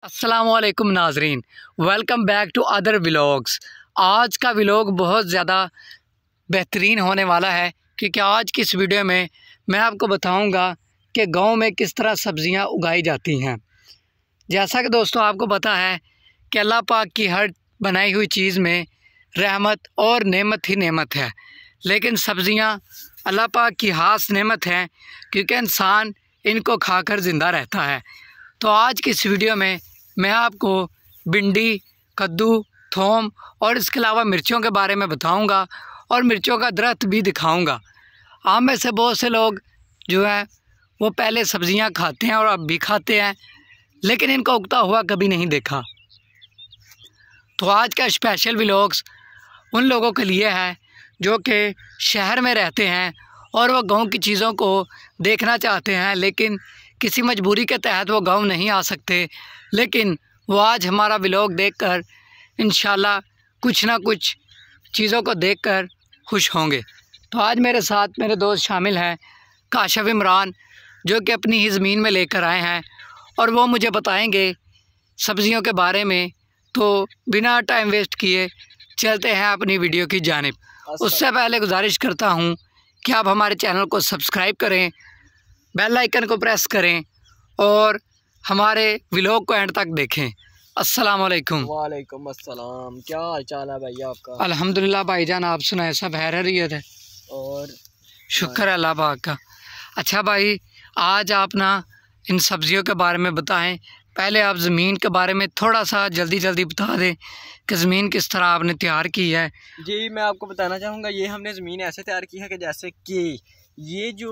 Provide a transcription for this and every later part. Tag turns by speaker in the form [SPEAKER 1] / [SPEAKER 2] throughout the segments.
[SPEAKER 1] अस्सलामुअलैकुम नाजरीन, welcome back to other vlogs. आज का व्लॉग बहुत ज़्यादा बेहतरीन होने वाला है क्योंकि आज की इस वीडियो में मैं आपको बताऊंगा कि गांव में किस तरह सब्ज़ियां उगाई जाती हैं। जैसा कि दोस्तों आपको पता है कि अल्लाह पाक की हर बनाई हुई चीज़ में रहमत और नेमत ही नेमत है, लेकिन सब्ज़ियां अल्लाह पाक की ख़ास नेमत हैं क्योंकि इंसान इनको खाकर ज़िंदा रहता है। तो आज की इस वीडियो में मैं आपको भिंडी, कद्दू, थोम और इसके अलावा मिर्चों के बारे में बताऊंगा और मिर्चों का दरख्त भी दिखाऊंगा। आम में से बहुत से लोग जो है वो पहले सब्ज़ियां खाते हैं और अब भी खाते हैं, लेकिन इनको उगता हुआ कभी नहीं देखा। तो आज का स्पेशल व्लॉग्स उन लोगों के लिए है जो कि शहर में रहते हैं और वो गांव की चीज़ों को देखना चाहते हैं, लेकिन किसी मजबूरी के तहत वो गांव नहीं आ सकते। लेकिन वो आज हमारा व्लॉग देखकर इंशाल्लाह कुछ ना कुछ चीज़ों को देखकर खुश होंगे। तो आज मेरे साथ मेरे दोस्त शामिल हैं, काशिफ इमरान, जो कि अपनी ही ज़मीन में लेकर आए हैं और वो मुझे बताएंगे सब्ज़ियों के बारे में। तो बिना टाइम वेस्ट किए चलते हैं अपनी वीडियो की जानिब। उससे पहले गुजारिश करता हूँ कि आप हमारे चैनल को सब्सक्राइब करें, बेल आइकन को प्रेस करें और हमारे व्लॉग को एंड तक देखें। अस्सलाम वालेकुम।
[SPEAKER 2] वालेकुम अस्सलाम। क्या हाल चाल है भैया आपका?
[SPEAKER 1] अल्हम्दुलिल्लाह भाईजान, आप सुनाए? सब खैरियत है
[SPEAKER 2] और
[SPEAKER 1] शुक्र है अल्लाह पाक का। अच्छा भाई, आज आप ना इन सब्ज़ियों के बारे में बताएं। पहले आप ज़मीन के बारे में थोड़ा सा जल्दी बता दें कि ज़मीन किस तरह आपने तैयार की है।
[SPEAKER 2] जी, मैं आपको बताना चाहूँगा, ये हमने ज़मीन ऐसे तैयार की है कि जैसे कि ये जो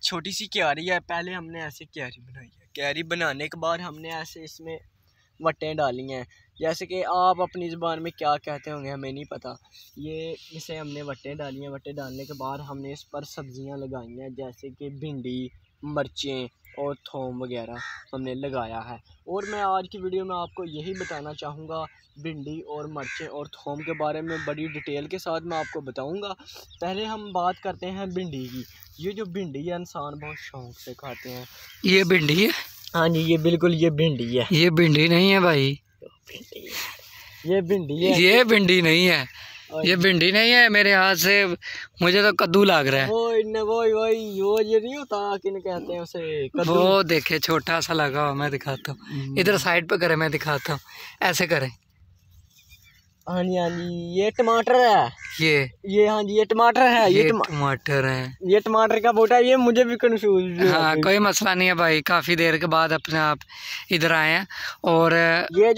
[SPEAKER 2] छोटी सी क्यारी है, पहले हमने ऐसे क्यारी बनाई है। क्यारी बनाने के बाद हमने ऐसे इसमें वट्टें डाली हैं। जैसे कि आप अपनी ज़बान में क्या कहते होंगे हमें नहीं पता। ये इसे हमने वट्टें डाली हैं। वट्टें डालने के बाद हमने इस पर सब्ज़ियां लगाई हैं, जैसे कि भिंडी, मिर्चें और थोम वगैरह हमने लगाया है। और मैं आज की वीडियो में आपको यही बताना चाहूँगा, भिंडी और मिर्चें और थोम के बारे में बड़ी डिटेल के साथ मैं आपको बताऊँगा। पहले हम बात करते हैं भिंडी की। ये जो भिंडी है इंसान बहुत शौक़ से खाते हैं।
[SPEAKER 1] ये भिंडी है?
[SPEAKER 2] हाँ जी, ये बिल्कुल ये भिंडी है।
[SPEAKER 1] ये भिंडी नहीं है भाई,
[SPEAKER 2] ये भिंडी है।
[SPEAKER 1] ये भिंडी नहीं है, ये भिंडी नहीं है। मेरे हाथ से मुझे तो कद्दू लग रहा है।
[SPEAKER 2] वो ये नहीं होता, किन कहते हैं उसे, कद्दू।
[SPEAKER 1] वो देखे छोटा सा लगा हुआ, मैं दिखाता हूँ। इधर साइड पे करें, मैं दिखाता हूँ, ऐसे करें।
[SPEAKER 2] हाँ जी, ये टमाटर है। ये हाँ जी, ये टमाटर है। ये
[SPEAKER 1] टमाटर है।
[SPEAKER 2] ये टमाटर का बूटा है। ये मुझे भी कंफ्यूज।
[SPEAKER 1] हाँ, कोई मसला नहीं है भाई, काफ़ी देर के बाद अपने आप इधर आए हैं। और
[SPEAKER 2] ये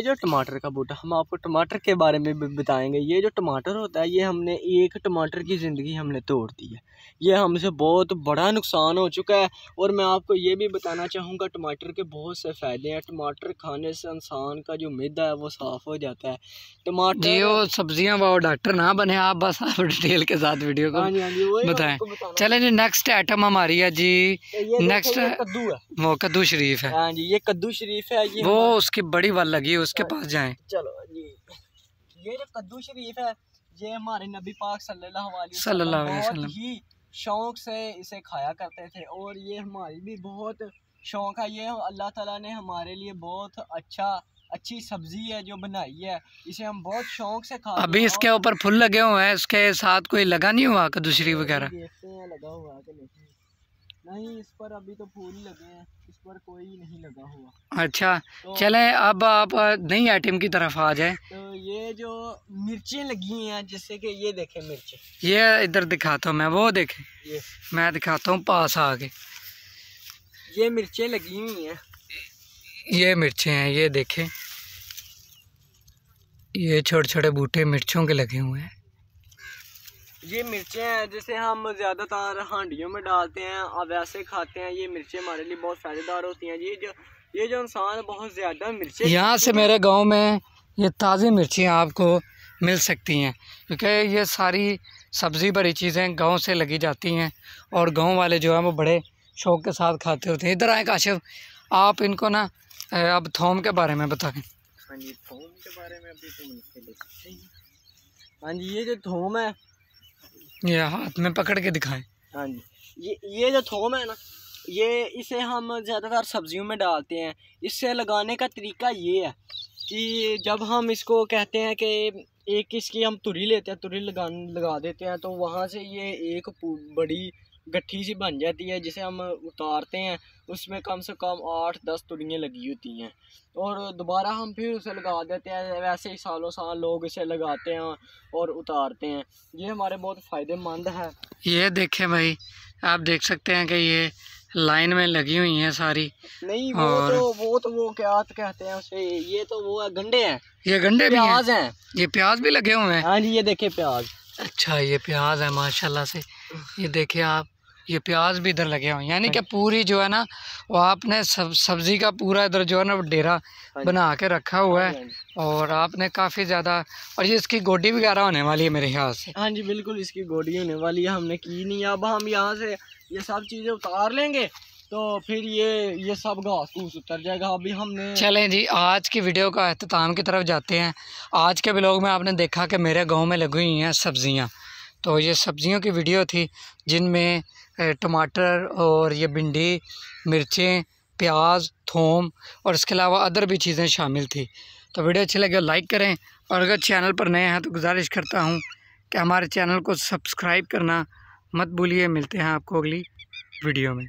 [SPEAKER 2] जो टमाटर का बूटा, हम आपको टमाटर के बारे में भी बताएंगे। ये जो टमाटर होता है, ये हमने एक टमाटर की ज़िंदगी हमने तोड़ दी है। ये हमसे बहुत बड़ा नुकसान हो चुका है। और मैं आपको ये भी बताना चाहूँगा, टमाटर के बहुत से फ़ायदे हैं। टमाटर खाने से इंसान का जो मैदा है वो साफ़ हो जाता है। टमाटर
[SPEAKER 1] जी, वो सब्जियां वो डॉक्टर ना बने आप, बस आप डिटेल के साथ वीडियो को बताएं। चलें जी, नेक्स्ट आइटम हमारी है जी। नेक्स्ट
[SPEAKER 2] कद्दू है,
[SPEAKER 1] वो कद्दू शरीफ है।
[SPEAKER 2] हाँ जी, ये कद्दू शरीफ है। ये
[SPEAKER 1] वो उसकी बड़ी वाल लगी है, उसके पास जाएं।
[SPEAKER 2] चलो जी, ये जो कद्दू शरीफ है, ये हमारे नबी पाक सल्लल्लाहु अलैहि वसल्लम ही शौक से इसे खाया करते थे। और ये हमारी भी बहुत शौक है। ये अल्लाह ताला ने हमारे लिए बहुत अच्छी सब्जी है जो बनाई है। इसे हम बहुत शौक से खाते हैं।
[SPEAKER 1] अभी इसके ऊपर फूल लगे हुए हैं, इसके साथ कोई लगा नहीं हुआ कद्दू शरीफ वगैरह?
[SPEAKER 2] देखते हैं लगा हुआ है कि नहीं। इस पर अभी तो फूल लगे हैं, इस पर कोई नहीं लगा हुआ।
[SPEAKER 1] अच्छा, तो चलें अब आप नई आइटम की तरफ आ जाए।
[SPEAKER 2] तो ये जो मिर्चें लगी हैं, जैसे कि ये देखें मिर्चें,
[SPEAKER 1] ये इधर दिखाता हूँ मैं, वो देखें, मैं दिखाता हूँ पास आके।
[SPEAKER 2] ये मिर्चें लगी हुई हैं,
[SPEAKER 1] ये मिर्चें हैं, ये देखें, ये छोटे छोटे बूटे मिर्चों के लगे हुए हैं।
[SPEAKER 2] ये मिर्चें हैं जिसे हम ज़्यादातर हांडियों में डालते हैं और वैसे खाते हैं। ये मिर्चें हमारे लिए बहुत फ़ायदेदार होती हैं। ये जो इंसान बहुत ज़्यादा मिर्चें, यहाँ
[SPEAKER 1] से मेरे गांव में ये ताज़ी मिर्चें आपको मिल सकती हैं क्योंकि ये सारी सब्ज़ी भरी चीज़ें गांव से लगी जाती हैं और गांव वाले जो हैं वो बड़े शौक़ के साथ खाते होते हैं। इधर आए काशिफ, आप इनको ना अब थोम के बारे में बताएं।
[SPEAKER 2] हाँ जी, थोम के बारे में अभी तो हाँ जी, ये जो थोम है, ये
[SPEAKER 1] हाथ में पकड़ के दिखाएं।
[SPEAKER 2] हाँ जी, ये जो थोम है ना, ये इसे हम ज़्यादातर सब्जियों में डालते हैं। इससे लगाने का तरीका ये है कि जब हम इसको कहते हैं कि एक इसकी हम तुरी लेते हैं, तुरी लगा देते हैं, तो वहाँ से ये एक बड़ी गट्ठी सी बन जाती है जिसे हम उतारते हैं। उसमें कम से कम 8-10 तुरियाँ लगी होती हैं और दोबारा हम फिर उसे लगा देते हैं। वैसे ही सालों साल लोग इसे लगाते हैं और उतारते हैं। ये हमारे बहुत फ़ायदेमंद है।
[SPEAKER 1] ये देखें भाई, आप देख सकते हैं कि ये लाइन में लगी हुई हैं सारी। नहीं
[SPEAKER 2] वो क्या कहते हैं उसे, ये तो वो है गंडे हैं।
[SPEAKER 1] ये गंडे भी हैं?
[SPEAKER 2] प्याज हैं। ये
[SPEAKER 1] प्याज भी लगे हुए हैं?
[SPEAKER 2] हाँ जी, ये देखे प्याज।
[SPEAKER 1] अच्छा, ये प्याज है माशाल्लाह से। ये देखिए आप, ये प्याज भी इधर लगे हुए हैं, यानी कि पूरी जो है ना वो आपने सब्जी का पूरा इधर जो है ना डेरा बना के रखा हुआ है। और आपने काफ़ी ज़्यादा, और ये इसकी गोडी वगैरह होने वाली है मेरे ख्याल से।
[SPEAKER 2] हाँ जी बिल्कुल, इसकी गोडी होने वाली है। हमने की नहीं। अब हम यहाँ से ये सब चीज़ें उतार लेंगे तो फिर ये सब घास फूस उतर जाएगा। अभी हमने
[SPEAKER 1] चलें जी, आज की वीडियो का अख्ताम की तरफ जाते हैं। आज के व्लॉग में आपने देखा कि मेरे गाँव में लगी हुई हैं सब्ज़ियाँ। तो ये सब्ज़ियों की वीडियो थी जिनमें टमाटर और ये भिंडी, मिर्चें, प्याज, थूम और इसके अलावा अदर भी चीज़ें शामिल थी। तो वीडियो अच्छी लगे लाइक करें, और अगर चैनल पर नए हैं तो गुजारिश करता हूँ कि हमारे चैनल को सब्सक्राइब करना मत भूलिए। मिलते हैं आपको अगली वीडियो में।